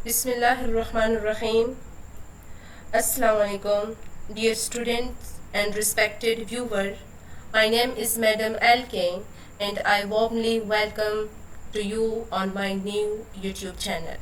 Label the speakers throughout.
Speaker 1: Bismillahirrahmanirrahim. Assalamu alaikum, dear students and respected viewer. My name is Madam LK and I warmly welcome to you on my new YouTube channel.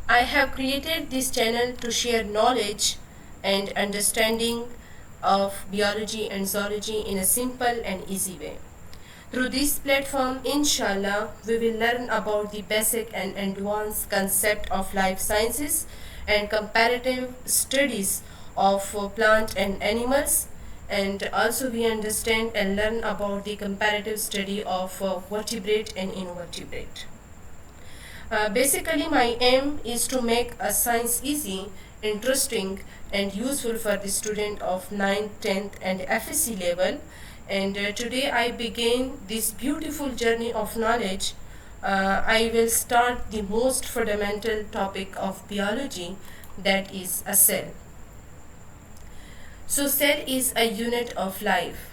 Speaker 1: I have created this channel to share knowledge and understanding of biology and zoology in a simple and easy way. Through this platform, inshallah, we will learn about the basic and advanced concept of life sciences and comparative studies of plant and animals, and also we understand and learn about the comparative study of vertebrate and invertebrate. Basically, my aim is to make a science easy, interesting, and useful for the student of 9th, 10th, and FSC level. And today I begin this beautiful journey of knowledge. I will start the most fundamental topic of biology, that is a cell. So cell is a unit of life.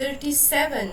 Speaker 1: 37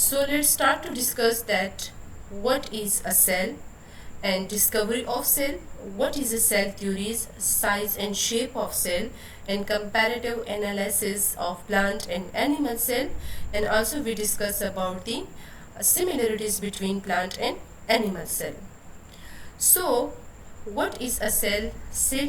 Speaker 1: So let's start to discuss that what is a cell and discovery of cell, what is the cell theories, size and shape of cell, and comparative analysis of plant and animal cell, and also we discuss about the similarities between plant and animal cell. So what is a cell? Cell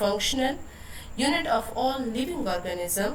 Speaker 1: functional unit of all living organism,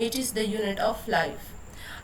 Speaker 1: it is the unit of life.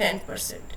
Speaker 1: 10%.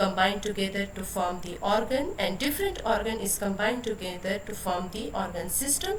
Speaker 1: combine together to form the organ, and different organ is combined together to form the organ system.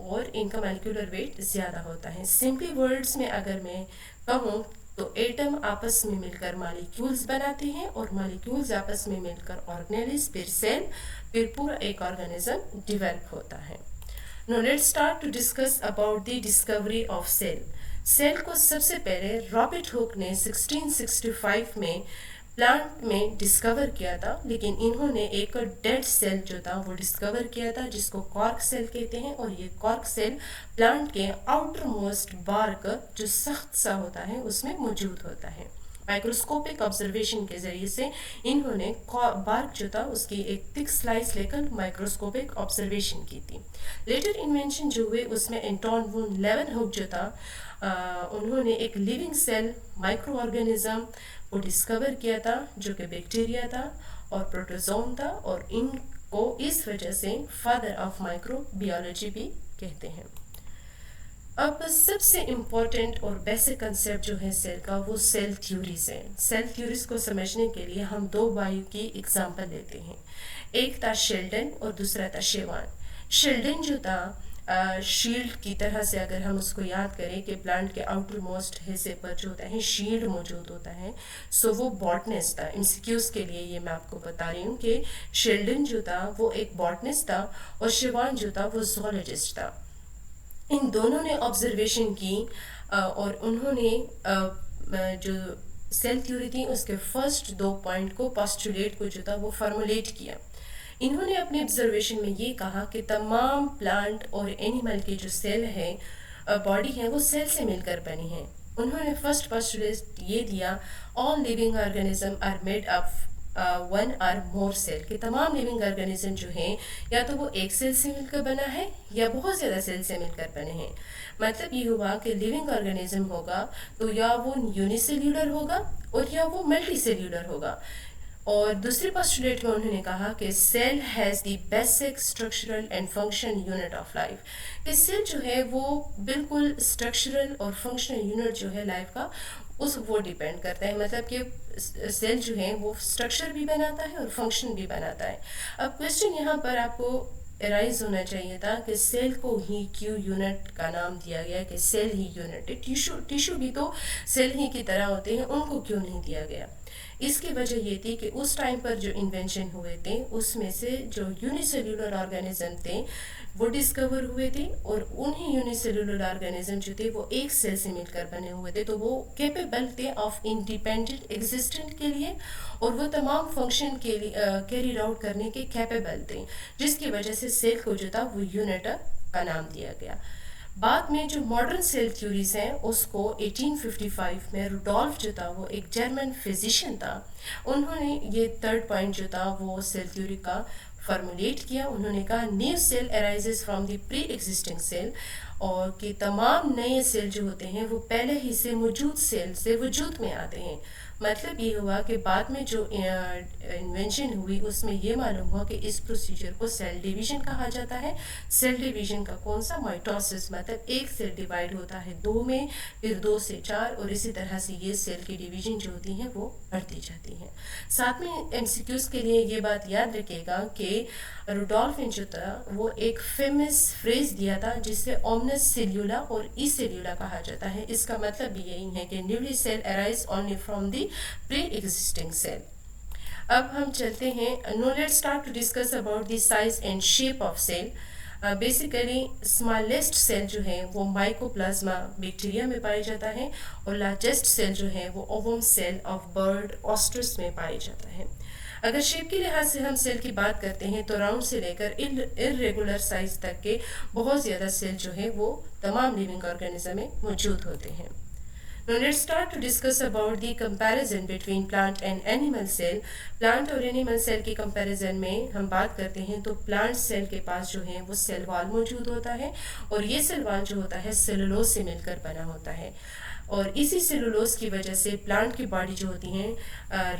Speaker 1: اور ان کا molecular wait زیادہ ہوتا ہے. Simply words میں اگر میں کہوں تو ایٹم آپس میں مل کر مالیکیولز بناتے ہیں اور مالیکیولز آپس میں مل کر آرگنیلز، پھر سیل، پھر پورا ایک آرگنزم ڈیولپ ہوتا ہے. Now let's start to discuss about the discovery of cell. Cell کو سب سے پہلے رابرٹ ہوک نے 1665 میں پلانٹ میں ڈسکور کیا تھا، لیکن انہوں نے ایک ڈیڈ سیل جو تھا وہ ڈسکور کیا تھا جس کو کارک سیل کہتے ہیں، اور یہ کارک سیل پلانٹ کے آؤٹر موسٹ بارک جو سخت سا ہوتا ہے اس میں موجود ہوتا ہے. مائکروسکوپک آبزرویشن کے ذریعے سے انہوں نے بارک جو تھا اس کی ایک تھک سلائس لے کر مائکروسکوپک آبزرویشن کی تھی. لیٹر انوینشن جو ہوئے اس میں انٹون وون لیون ہوک جو تھا انہوں نے ایک لیونگ سیل مائکرو آرگنزم کو ڈسکور کیا تھا جو کہ بیکٹیریا تھا اور پروٹوزوم تھا، اور ان کو اس وجہ سے فادر آف مائکرو بیولوجی بھی کہتے ہیں. اب سب سے امپورٹنٹ اور بیسک کنسیپٹ جو ہے سیل کا وہ سیل تھیوریز ہے. سیل تھیوریز کو سمجھنے کے لیے ہم دو بایو کی اگزامپل لیتے ہیں. ایک تھا شیلڈن اور دوسرا تھا شیوان. شیلڈن جو تھا شیلڈ کی طرح سے اگر ہم اس کو یاد کریں کہ پلانٹ کے آؤٹر موسٹ حصے پر جو ہوتا ہے شیلڈ موجود ہوتا ہے، سو وہ باٹنسٹ تھا. MCQs کے لیے یہ میں آپ کو بتا رہی ہوں کہ شیلڈن جو تھا وہ ایک باٹنسٹ تھا اور شیوان جو تھا وہ زوالوجسٹ تھا. ان دونوں نے آبزرویشن کی اور انہوں نے جو سیل تھیوری تھی اس کے فرسٹ 2 پوائنٹ کو پاسٹولیٹ کو جو تھا وہ فارمولیٹ کیا. انہوں نے اپنے آبزرویشن میں یہ کہا کہ تمام پلانٹ اور اینیمل کے جو سیل ہے باڈی ہے وہ سیل سے مل کر بنی ہیں. انہوں نے فرسٹ پاسٹولیٹ یہ دیا all living organism are made up one or more cell, کہ تمام لیونگ آرگنزم جو ہیں یا تو وہ ایک سیل سے مل کر بنا ہے یا بہت زیادہ سیل سے مل کر بنے ہیں. مطلب یہ ہوا کہ لیونگ آرگنزم ہوگا تو یا وہ یونی سیلولر ہوگا اور یا وہ ملٹی سیلولر ہوگا. اور دوسری پاسٹولیٹ میں انہوں نے کہا کہ cell has the basic structural and function unit of life, کہ سیل جو ہے وہ بالکل اسٹرکچرل اور فنکشنل یونٹ جو ہے لائف کا وہ ڈیپینڈ کرتا ہے. مطلب کہ سیل جو ہے وہ اسٹرکچر بھی بناتا ہے اور فنکشن بھی بناتا ہے. اب کویشچن یہاں پر آپ کو ارائز ہونا چاہیے تھا کہ سیل کو ہی کیوں یونٹ کا نام دیا گیا، کہ سیل ہی یونٹ ہے. ٹیشو بھی تو سیل ہی کی طرح ہوتے ہیں، ان کو کیوں نہیں دیا گیا؟ اس کی وجہ یہ تھی کہ اس ٹائم پر جو انوینشن ہوئے تھے اس میں سے جو یونی سیلولر آرگنزم تھے وہ ڈسکور ہوئے تھے، اور انہی یونی سیلولر آرگنزم جو تھے وہ ایک سیل سے مل کر بنے ہوئے تھے، تو وہ کیپیبل تھے آف انڈیپینڈنٹ ایگزسٹنٹ کے لیے، اور وہ تمام فنکشن کے لیے کیریڈ آؤٹ کرنے کے کیپیبل تھے، جس کی وجہ سے سیل کو جو تھا وہ یونٹ کا نام دیا گیا. بعد میں جو ماڈرن سیل تھیوریز ہیں اس کو 1855 میں روڈولف جو تھا وہ ایک جرمن فزیشین تھا، انہوں نے یہ 3rd پوائنٹ جو تھا وہ سیل تھیوری کا فارمولیٹ کیا. انہوں نے کہا new cell arises from the pre existing cell, اور کہ تمام نئے سیل جو ہوتے ہیں وہ پہلے ہی سے موجود سیل سے وجود میں آتے ہیں. مطلب یہ ہوا کہ بعد میں جو انوینشن ہوئی اس میں یہ معلوم ہوا کہ اس پروسیجر کو سیل ڈیویژن کہا جاتا ہے. سیل ڈیویژن کا کون سا؟ مائٹوسس، مطلب ایک سیل ڈیوائیڈ ہوتا ہے 2 میں، پھر 2 سے 4، اور اسی طرح سے یہ سیل کی ڈیویژن جو ہوتی ہیں وہ بڑھتی جاتی ہیں. ساتھ میں MCQs کے لیے یہ بات یاد رکھے گا کہ روڈولف نے جو تھا وہ ایک فیمس فریز دیا تھا جس سے اومنس سیلولا اور ای سیلولا کہا جاتا ہے. اس کا مطلب بھی یہی ہے کہ newly cell arise only from the pre existing cell. اب ہم چلتے ہیں. Now let's start to discuss about the size and shape of cell. Basically smallest cell جو ہے وہ مائکوپلازما بیکٹیریا میں پایا جاتا ہے، اور لارجسٹ سیل جو ہے وہ اووم سیل آف برڈ آسٹرس میں پایا جاتا ہے. اگر شیپ کے لحاظ سے ہم سیل کی بات کرتے ہیں تو راؤنڈ سے لے کر ارریگولر سائز تک کے بہت زیادہ سیل جو ہے وہ تمام لیونگ آرگنزم میں موجود ہوتے ہیں. Now let's start to discuss about the comparison between plant and animal cell. Plant اور اینیمل سیل کی کمپیریزن میں ہم بات کرتے ہیں تو پلانٹ سیل کے پاس جو ہے وہ سیل وال موجود ہوتا ہے، اور یہ سیل وال جو ہوتا ہے سیلولوز سے مل کر بنا ہوتا ہے. اور اسی سیلولوز کی وجہ سے پلانٹ کی باڈی جو ہوتی ہیں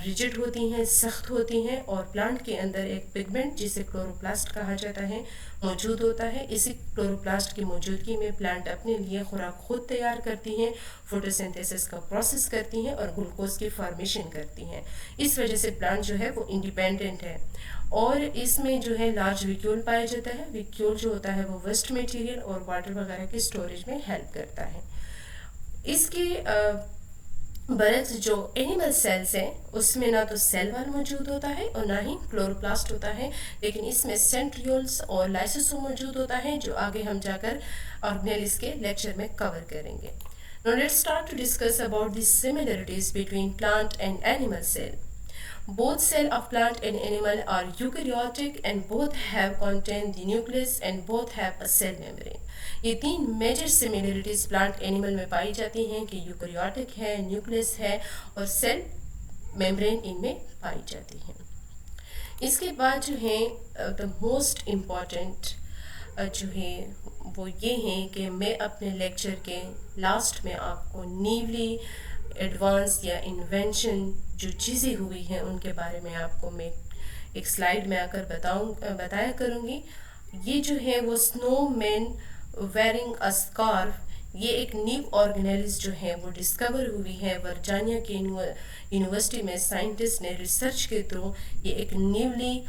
Speaker 1: ریجڈ ہوتی ہیں، سخت ہوتی ہیں، اور پلانٹ کے اندر ایک پگمنٹ جسے کلوروپلاسٹ کہا جاتا ہے موجود ہوتا ہے. اسی کلوروپلاسٹ کی موجودگی میں پلانٹ اپنے لیے خوراک خود تیار کرتی ہیں، فوٹوسنتھیسس کا پروسیس کرتی ہیں اور گلوکوز کی فارمیشن کرتی ہیں. اس وجہ سے پلانٹ جو ہے وہ انڈیپینڈنٹ ہے. اور اس میں جو ہے لارج ویکیول پایا جاتا ہے. ویکیول جو ہوتا ہے وہ ویسٹ مٹیریل اور واٹر وغیرہ کے اسٹوریج میں ہیلپ کرتا ہے. اس کے برعکس جو اینیمل سیلز ہیں اس میں نہ تو سیل وال موجود ہوتا ہے اور نہ ہی کلوروپلاسٹ ہوتا ہے، لیکن اس میں سینٹریولز اور لائسوسوم موجود ہوتا ہے جو آگے ہم جا کر آرگنیلز کے لیکچر میں کور کریں گے. Now let's start to discuss about the similarities between plant and animal cell. Both cell of plant and animal are eukaryotic and both have contain the nucleus and both have a cell membrane. یہ تین major similarities plant animal میں پائی جاتی ہیں کہ یوکریوٹک ہے، nucleus ہے اور cell membrane ان میں پائی جاتی ہیں. اس کے بعد جو ہیں دا موسٹ امپورٹنٹ جو ہے وہ یہ ہیں کہ میں اپنے لیکچر کے لاسٹ میں آپ کو نیولی ایڈوانس یا انوینشن جو چیزیں ہوئی ہیں ان کے بارے میں آپ کو میں ایک سلائیڈ میں آ کر بتایا کروں گی. یہ جو ہے وہ سنو مین ویئرنگ اے اسکارف، یہ ایک نیو آرگنیلز جو ہیں وہ ڈسکور ہوئی ہے ورجینیا کے یونیورسٹی میں. سائنٹسٹ نے ریسرچ کے تھرو یہ ایک نیولی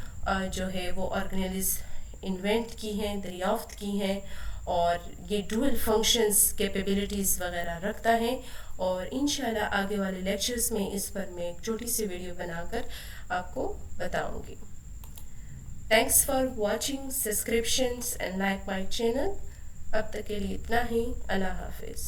Speaker 1: جو ہے وہ آرگنیلز انوینٹ کی ہیں، دریافت کی ہیں، اور یہ ڈوئل فنکشنز کیپیبلٹیز وغیرہ رکھتا ہے. اور انشاءاللہ آگے والے لیکچرز میں اس پر میں ایک چھوٹی سی ویڈیو بنا کر آپ کو بتاؤں گی. Thanks for watching, subscriptions and like my channel. اب تک کے لیے اتنا ہی. اللہ حافظ.